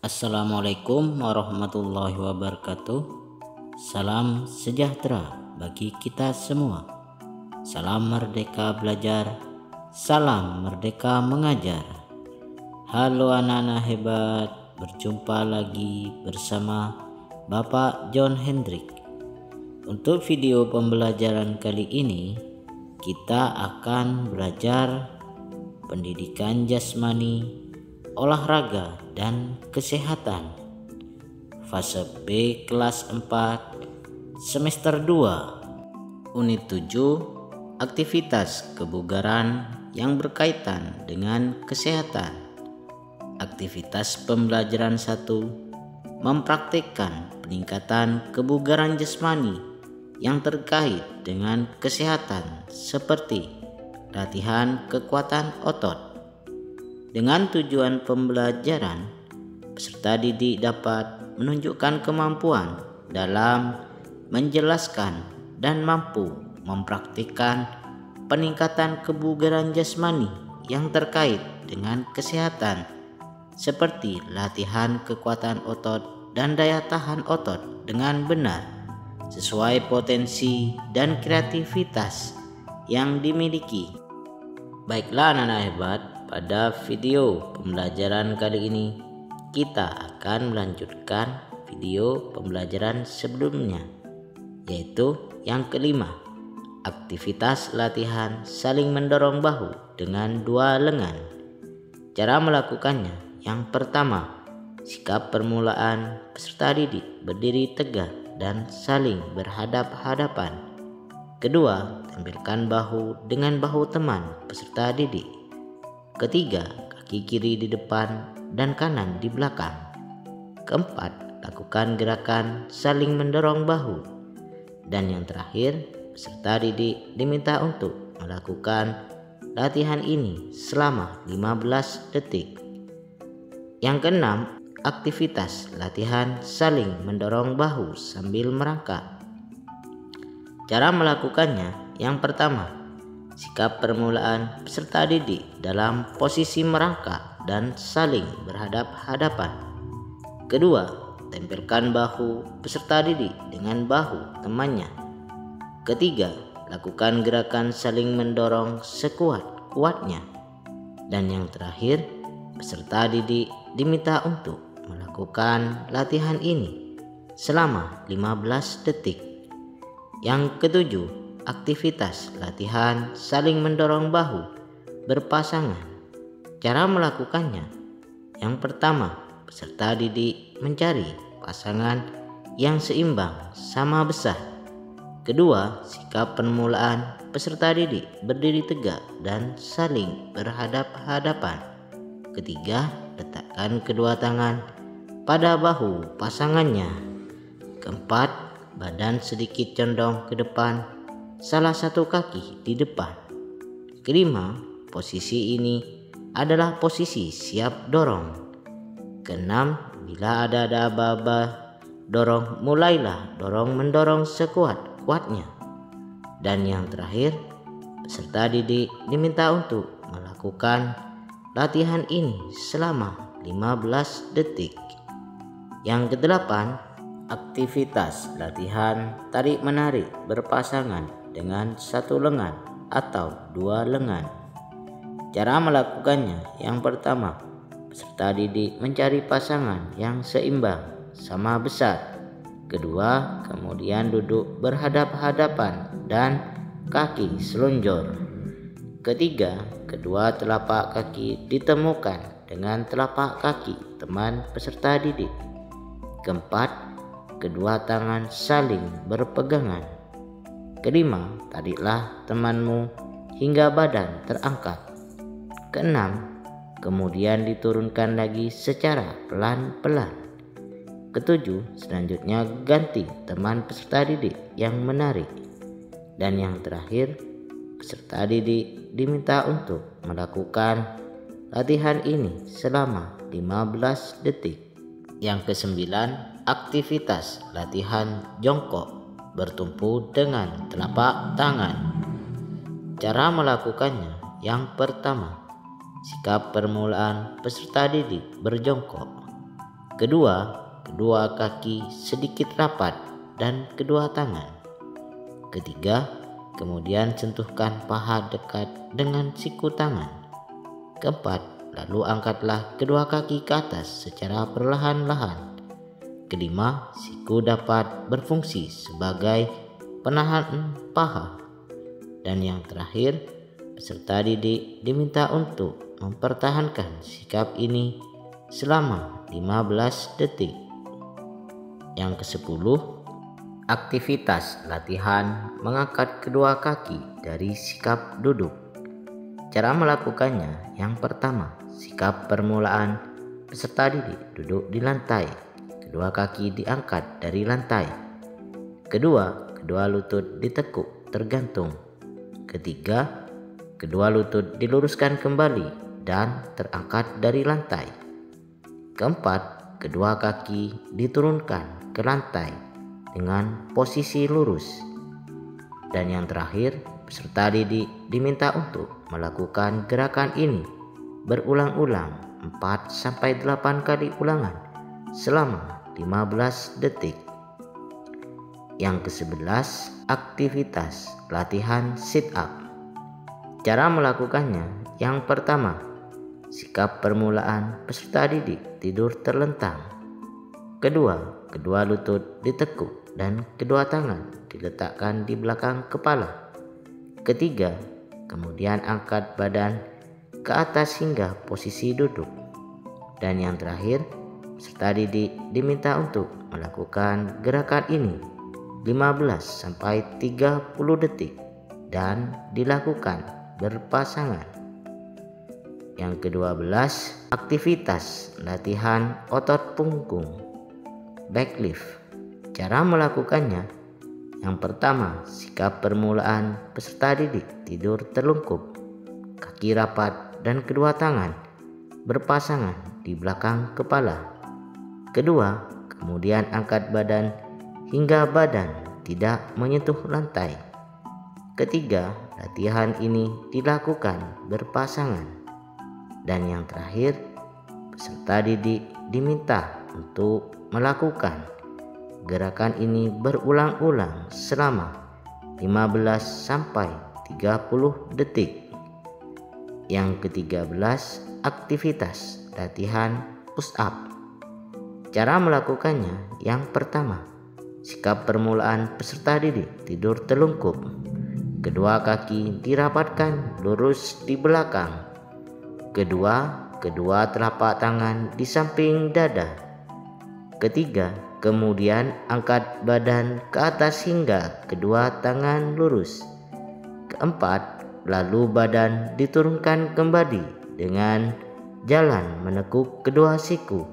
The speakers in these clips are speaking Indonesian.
Assalamualaikum warahmatullahi wabarakatuh. Salam sejahtera bagi kita semua. Salam merdeka belajar, salam merdeka mengajar. Halo anak-anak hebat, berjumpa lagi bersama Bapak John Hendrik. Untuk video pembelajaran kali ini, kita akan belajar pendidikan jasmani, olahraga dan kesehatan. Fase B kelas 4 semester 2 unit 7 aktivitas kebugaran yang berkaitan dengan kesehatan. Aktivitas pembelajaran 1 mempraktikkan peningkatan kebugaran jasmani yang terkait dengan kesehatan seperti latihan kekuatan otot. Dengan tujuan pembelajaran, peserta didik dapat menunjukkan kemampuan dalam menjelaskan dan mampu mempraktikkan peningkatan kebugaran jasmani yang terkait dengan kesehatan seperti latihan kekuatan otot dan daya tahan otot dengan benar sesuai potensi dan kreativitas yang dimiliki. Baiklah anak-anak hebat, pada video pembelajaran kali ini kita akan melanjutkan video pembelajaran sebelumnya, yaitu yang kelima, aktivitas latihan saling mendorong bahu dengan dua lengan. Cara melakukannya, yang pertama, sikap permulaan peserta didik berdiri tegak dan saling berhadap-hadapan. Kedua, tempelkan bahu dengan bahu teman peserta didik. Ketiga, kaki kiri di depan dan kanan di belakang. Keempat, lakukan gerakan saling mendorong bahu. Dan yang terakhir, peserta didik diminta untuk melakukan latihan ini selama 15 detik. Yang keenam, aktivitas latihan saling mendorong bahu sambil merangkak. Cara melakukannya, yang pertama, sikap permulaan peserta didik dalam posisi merangkak dan saling berhadap-hadapan. Kedua, tempelkan bahu peserta didik dengan bahu temannya. Ketiga, lakukan gerakan saling mendorong sekuat-kuatnya. Dan yang terakhir, peserta didik diminta untuk melakukan latihan ini selama 15 detik. Yang ketujuh, aktivitas latihan saling mendorong bahu berpasangan. Cara melakukannya, yang pertama, peserta didik mencari pasangan yang seimbang sama besar. Kedua, sikap permulaan peserta didik berdiri tegak dan saling berhadap-hadapan. Ketiga, letakkan kedua tangan pada bahu pasangannya. Keempat, badan sedikit condong ke depan, salah satu kaki di depan. Kelima, posisi ini adalah posisi siap dorong. Keenam, bila ada aba-aba dorong, mulailah dorong-mendorong sekuat-kuatnya. Dan yang terakhir, peserta didik diminta untuk melakukan latihan ini selama 15 detik. Yang kedelapan, aktivitas latihan tarik-menarik berpasangan dengan satu lengan atau dua lengan. Cara melakukannya, yang pertama, peserta didik mencari pasangan yang seimbang sama besar. Kedua, kemudian duduk berhadap-hadapan dan kaki selonjor. Ketiga, kedua telapak kaki ditemukan dengan telapak kaki teman peserta didik. Keempat, kedua tangan saling berpegangan. Kelima, tariklah temanmu hingga badan terangkat. Keenam, kemudian diturunkan lagi secara pelan-pelan. Ketujuh, selanjutnya ganti teman peserta didik yang menarik. Dan yang terakhir, peserta didik diminta untuk melakukan latihan ini selama 15 detik. Yang kesembilan, aktivitas latihan jongkok bertumpu dengan telapak tangan. Cara melakukannya, yang pertama, sikap permulaan peserta didik berjongkok. Kedua kaki sedikit rapat dan kedua tangan. Ketiga, kemudian sentuhkan paha dekat dengan siku tangan. Keempat, lalu angkatlah kedua kaki ke atas secara perlahan-lahan. Kelima, siku dapat berfungsi sebagai penahan paha. Dan yang terakhir, peserta didik diminta untuk mempertahankan sikap ini selama 15 detik. Yang ke-10, aktivitas latihan mengangkat kedua kaki dari sikap duduk. Cara melakukannya, yang pertama, sikap permulaan peserta didik duduk di lantai. Kedua kaki diangkat dari lantai. Kedua lutut ditekuk tergantung. Ketiga, kedua lutut diluruskan kembali dan terangkat dari lantai. Keempat, kedua kaki diturunkan ke lantai dengan posisi lurus. Dan yang terakhir, peserta didik diminta untuk melakukan gerakan ini berulang-ulang 4-8 kali ulangan selama 15 detik. Yang ke-11, aktivitas latihan sit up. Cara melakukannya, yang pertama, sikap permulaan peserta didik tidur terlentang. Kedua lutut ditekuk dan kedua tangan diletakkan di belakang kepala. Ketiga, kemudian angkat badan ke atas hingga posisi duduk. Dan yang terakhir, peserta didik diminta untuk melakukan gerakan ini 15-30 detik dan dilakukan berpasangan. Yang ke-12, aktivitas latihan otot punggung back lift. Cara melakukannya, yang pertama, sikap permulaan peserta didik tidur terlungkup, kaki rapat dan kedua tangan berpasangan di belakang kepala. Kedua, kemudian angkat badan hingga badan tidak menyentuh lantai. Ketiga, latihan ini dilakukan berpasangan. Dan yang terakhir, peserta didik diminta untuk melakukan gerakan ini berulang-ulang selama 15-30 detik. Yang ke-13, aktivitas latihan push up. Cara melakukannya, yang pertama, sikap permulaan peserta didik tidur terlungkup. Kedua kaki dirapatkan lurus di belakang. Kedua telapak tangan di samping dada. Ketiga, kemudian angkat badan ke atas hingga kedua tangan lurus. Keempat, lalu badan diturunkan kembali dengan jalan menekuk kedua siku.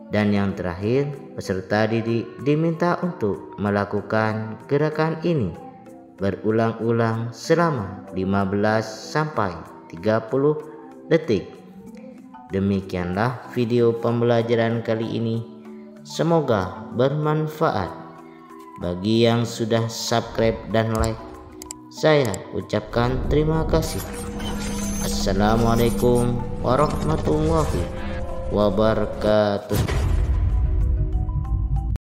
Dan yang terakhir, peserta didik diminta untuk melakukan gerakan ini berulang-ulang selama 15-30 detik. Demikianlah video pembelajaran kali ini. Semoga bermanfaat. Bagi yang sudah subscribe dan like, saya ucapkan terima kasih. Assalamualaikum warahmatullahi wabarakatuh.